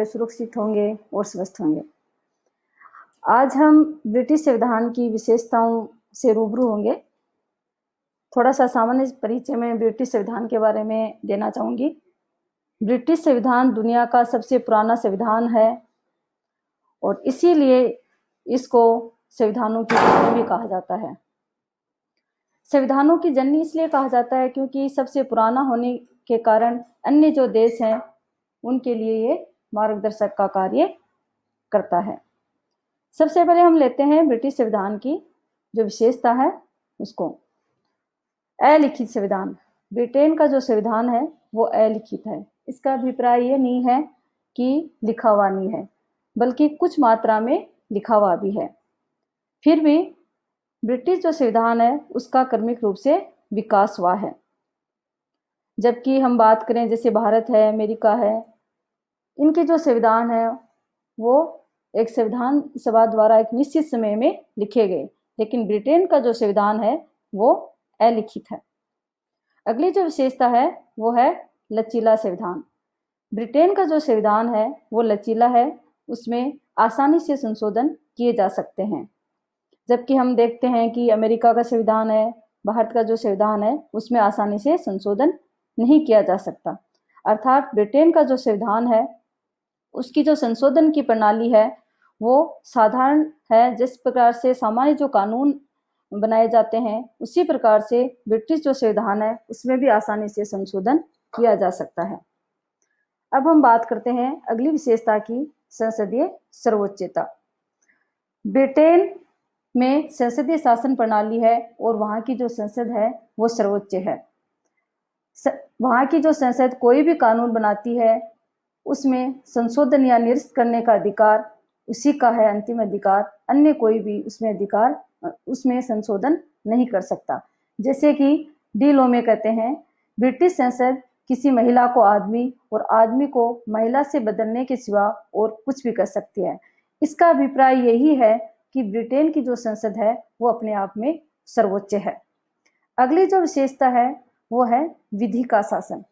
के सुरक्षित होंगे और स्वस्थ होंगे। आज हम ब्रिटिश संविधान की विशेषताओं से रूबरू होंगे। थोड़ा सा सामान्य परिचय में ब्रिटिश संविधान के बारे में देना चाहूँगी। ब्रिटिश संविधान दुनिया का सबसे पुराना संविधान है और इसीलिए इसको संविधानों की जननी भी कहा जाता है। संविधानों की जननी इसलिए कहा जाता है क्योंकि सबसे पुराना होने के कारण अन्य जो देश हैं उनके लिए ये मार्गदर्शक का कार्य करता है। सबसे पहले हम लेते हैं ब्रिटिश संविधान की जो विशेषता है उसको। अलिखित संविधान। ब्रिटेन का जो संविधान है वो अलिखित है। इसका अभिप्राय ये नहीं है कि लिखा हुआ नहीं है, बल्कि कुछ मात्रा में लिखा हुआ भी है। फिर भी ब्रिटिश जो संविधान है उसका क्रमिक रूप से विकास हुआ है। जबकि हम बात करें जैसे भारत है, अमेरिका है, इनके जो संविधान है वो एक संविधान सभा द्वारा एक निश्चित समय में लिखे गए, लेकिन ब्रिटेन का जो संविधान है वो अलिखित है। अगली जो विशेषता है वो है लचीला संविधान। ब्रिटेन का जो संविधान है वो लचीला है, उसमें आसानी से संशोधन किए जा सकते हैं। जबकि हम देखते हैं कि अमेरिका का संविधान है, भारत का जो संविधान है उसमें आसानी से संशोधन नहीं किया जा सकता। अर्थात ब्रिटेन का जो संविधान है उसकी जो संशोधन की प्रणाली है वो साधारण है। जिस प्रकार से सामान्य जो कानून बनाए जाते हैं उसी प्रकार से ब्रिटिश जो संविधान है उसमें भी आसानी से संशोधन किया जा सकता है। अब हम बात करते हैं अगली विशेषता की, संसदीय सर्वोच्चता। ब्रिटेन में संसदीय शासन प्रणाली है और वहाँ की जो संसद है वो सर्वोच्च है। वहाँ की जो संसद कोई भी कानून बनाती है उसमें संशोधन या निरस्त करने का अधिकार उसी का है, अंतिम अधिकार। अन्य कोई भी उसमें संशोधन नहीं कर सकता। जैसे कि डी लॉ में कहते हैं, ब्रिटिश संसद किसी महिला को आदमी और आदमी को महिला से बदलने के सिवा और कुछ भी कर सकती है। इसका अभिप्राय यही है कि ब्रिटेन की जो संसद है वो अपने आप में सर्वोच्च है। अगली जो विशेषता है वो है विधि का शासन,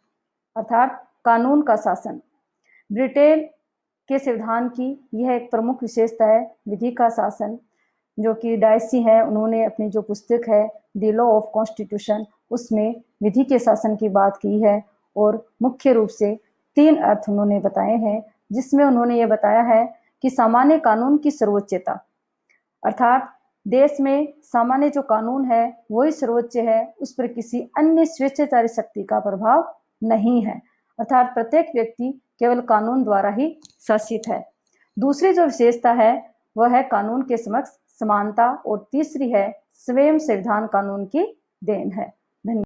अर्थात कानून का शासन। ब्रिटेन के संविधान की यह एक प्रमुख विशेषता है, विधि का शासन, जो कि डायसी है, उन्होंने अपनी जो पुस्तक है द लॉ ऑफ कॉन्स्टिट्यूशन उसमें विधि के शासन की बात की है और मुख्य रूप से 3 अर्थ उन्होंने बताए हैं, जिसमें उन्होंने ये बताया है कि सामान्य कानून की सर्वोच्चता, अर्थात देश में सामान्य जो कानून है वही सर्वोच्च है, उस पर किसी अन्य स्वेच्छाचारी शक्ति का प्रभाव नहीं है, अर्थात प्रत्येक व्यक्ति केवल कानून द्वारा ही शासित है। दूसरी जो विशेषता है वह है कानून के समक्ष समानता और तीसरी है स्वयं संविधान कानून की देन है।